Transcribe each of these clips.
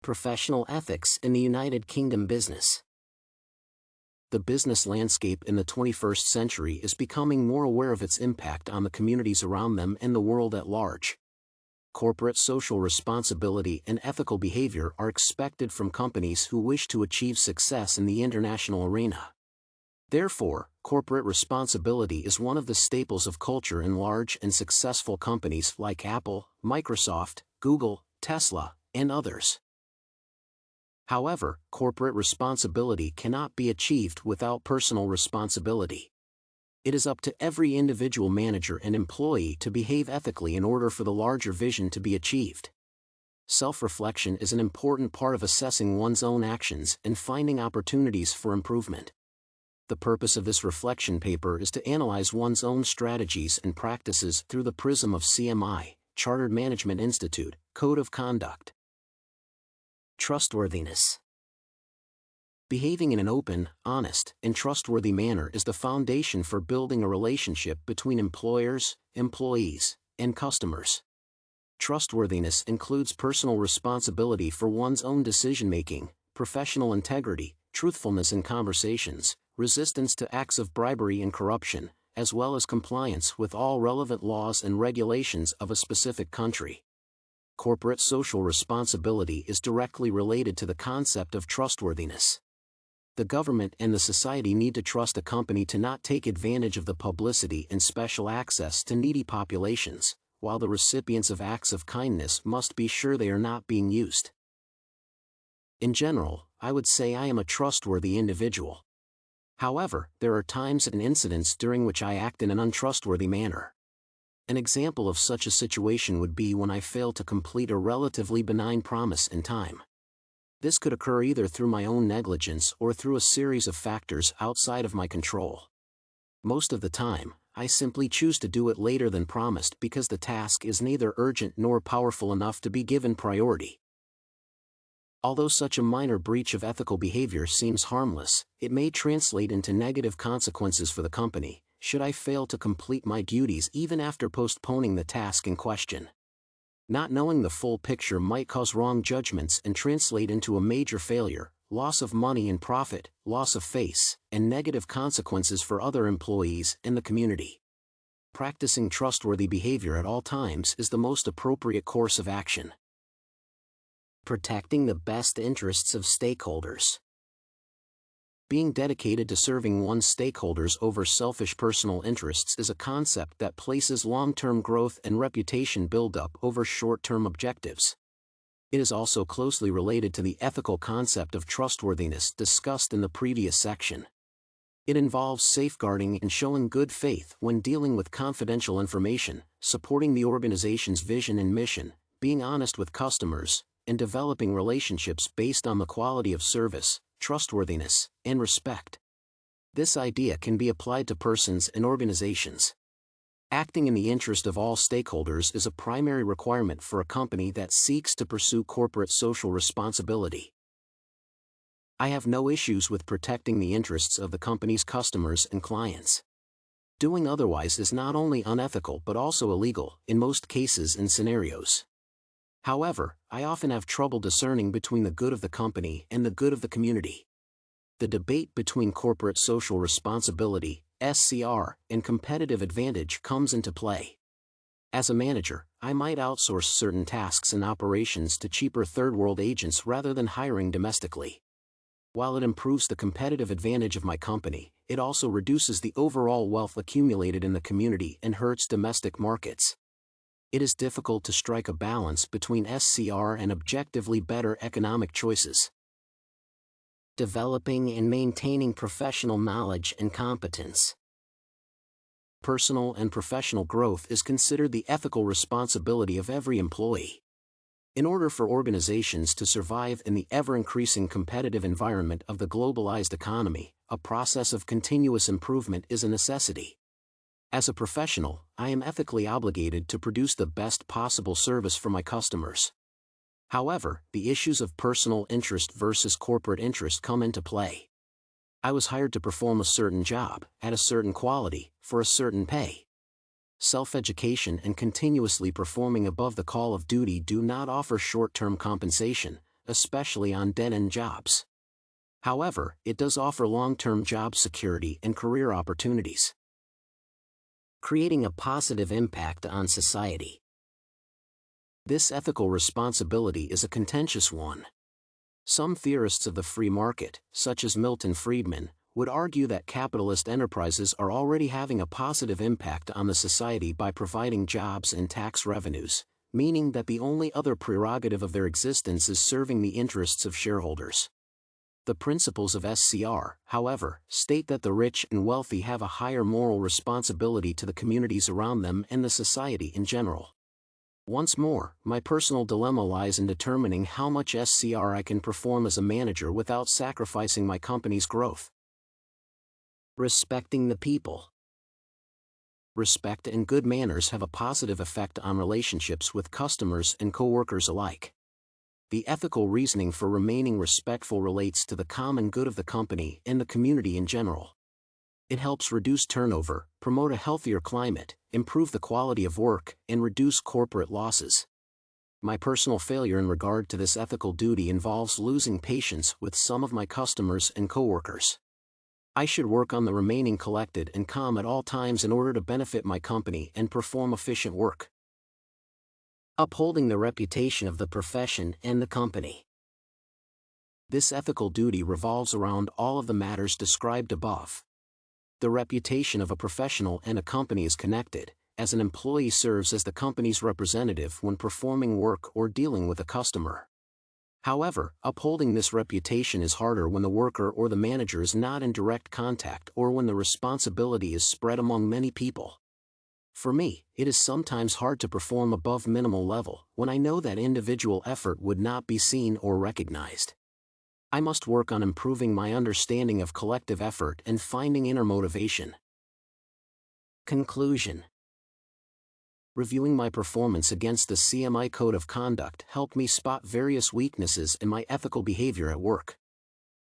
Professional ethics in the United Kingdom business. The business landscape in the 21st century is becoming more aware of its impact on the communities around them and the world at large. Corporate social responsibility and ethical behavior are expected from companies who wish to achieve success in the international arena. Therefore, corporate responsibility is one of the staples of culture in large and successful companies like Apple, Microsoft, Google, Tesla, and others. However, corporate responsibility cannot be achieved without personal responsibility. It is up to every individual manager and employee to behave ethically in order for the larger vision to be achieved. Self-reflection is an important part of assessing one's own actions and finding opportunities for improvement. The purpose of this reflection paper is to analyze one's own strategies and practices through the prism of CMI, Chartered Management Institute, Code of Conduct. Trustworthiness. Behaving in an open, honest, and trustworthy manner is the foundation for building a relationship between employers, employees, and customers. Trustworthiness includes personal responsibility for one's own decision-making, professional integrity, truthfulness in conversations, resistance to acts of bribery and corruption, as well as compliance with all relevant laws and regulations of a specific country. Corporate social responsibility is directly related to the concept of trustworthiness. The government and the society need to trust a company to not take advantage of the publicity and special access to needy populations, while the recipients of acts of kindness must be sure they are not being used. In general, I would say I am a trustworthy individual. However, there are times and incidents during which I act in an untrustworthy manner. An example of such a situation would be when I fail to complete a relatively benign promise in time. This could occur either through my own negligence or through a series of factors outside of my control. Most of the time, I simply choose to do it later than promised because the task is neither urgent nor powerful enough to be given priority. Although such a minor breach of ethical behavior seems harmless, it may translate into negative consequences for the company, should I fail to complete my duties even after postponing the task in question. Not knowing the full picture might cause wrong judgments and translate into a major failure, loss of money and profit, loss of face, and negative consequences for other employees and the community. Practicing trustworthy behavior at all times is the most appropriate course of action. Protecting the best interests of stakeholders. Being dedicated to serving one's stakeholders over selfish personal interests is a concept that places long-term growth and reputation build-up over short-term objectives. It is also closely related to the ethical concept of trustworthiness discussed in the previous section. It involves safeguarding and showing good faith when dealing with confidential information, supporting the organization's vision and mission, being honest with customers, and developing relationships based on the quality of service, trustworthiness, and respect. This idea can be applied to persons and organizations. Acting in the interest of all stakeholders is a primary requirement for a company that seeks to pursue corporate social responsibility. I have no issues with protecting the interests of the company's customers and clients. Doing otherwise is not only unethical but also illegal in most cases and scenarios. However, I often have trouble discerning between the good of the company and the good of the community. The debate between corporate social responsibility, SCR, and competitive advantage comes into play. As a manager, I might outsource certain tasks and operations to cheaper third-world agents rather than hiring domestically. While it improves the competitive advantage of my company, it also reduces the overall wealth accumulated in the community and hurts domestic markets. It is difficult to strike a balance between SCR and objectively better economic choices. Developing and maintaining professional knowledge and competence. Personal and professional growth is considered the ethical responsibility of every employee. In order for organizations to survive in the ever-increasing competitive environment of the globalized economy, a process of continuous improvement is a necessity. As a professional, I am ethically obligated to produce the best possible service for my customers. However, the issues of personal interest versus corporate interest come into play. I was hired to perform a certain job, at a certain quality, for a certain pay. Self-education and continuously performing above the call of duty do not offer short-term compensation, especially on dead-end jobs. However, it does offer long-term job security and career opportunities. Creating a positive impact on society. This ethical responsibility is a contentious one. Some theorists of the free market, such as Milton Friedman, would argue that capitalist enterprises are already having a positive impact on the society by providing jobs and tax revenues, meaning that the only other prerogative of their existence is serving the interests of shareholders. The principles of SCR, however, state that the rich and wealthy have a higher moral responsibility to the communities around them and the society in general. Once more, my personal dilemma lies in determining how much SCR I can perform as a manager without sacrificing my company's growth. Respecting the people. Respect and good manners have a positive effect on relationships with customers and coworkers alike. The ethical reasoning for remaining respectful relates to the common good of the company and the community in general. It helps reduce turnover, promote a healthier climate, improve the quality of work, and reduce corporate losses. My personal failure in regard to this ethical duty involves losing patience with some of my customers and coworkers. I should work on the remaining collected and calm at all times in order to benefit my company and perform efficient work. Upholding the reputation of the profession and the company. This ethical duty revolves around all of the matters described above. The reputation of a professional and a company is connected, as an employee serves as the company's representative when performing work or dealing with a customer. However, upholding this reputation is harder when the worker or the manager is not in direct contact or when the responsibility is spread among many people. For me, it is sometimes hard to perform above minimal level when I know that individual effort would not be seen or recognized. I must work on improving my understanding of collective effort and finding inner motivation. Conclusion. Reviewing my performance against the CMI Code of Conduct helped me spot various weaknesses in my ethical behavior at work.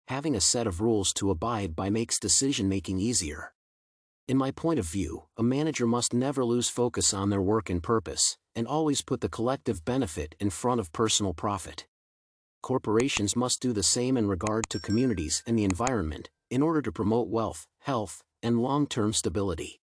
Having a set of rules to abide by makes decision-making easier. In my point of view, a manager must never lose focus on their work and purpose, and always put the collective benefit in front of personal profit. Corporations must do the same in regard to communities and the environment, in order to promote wealth, health, and long-term stability.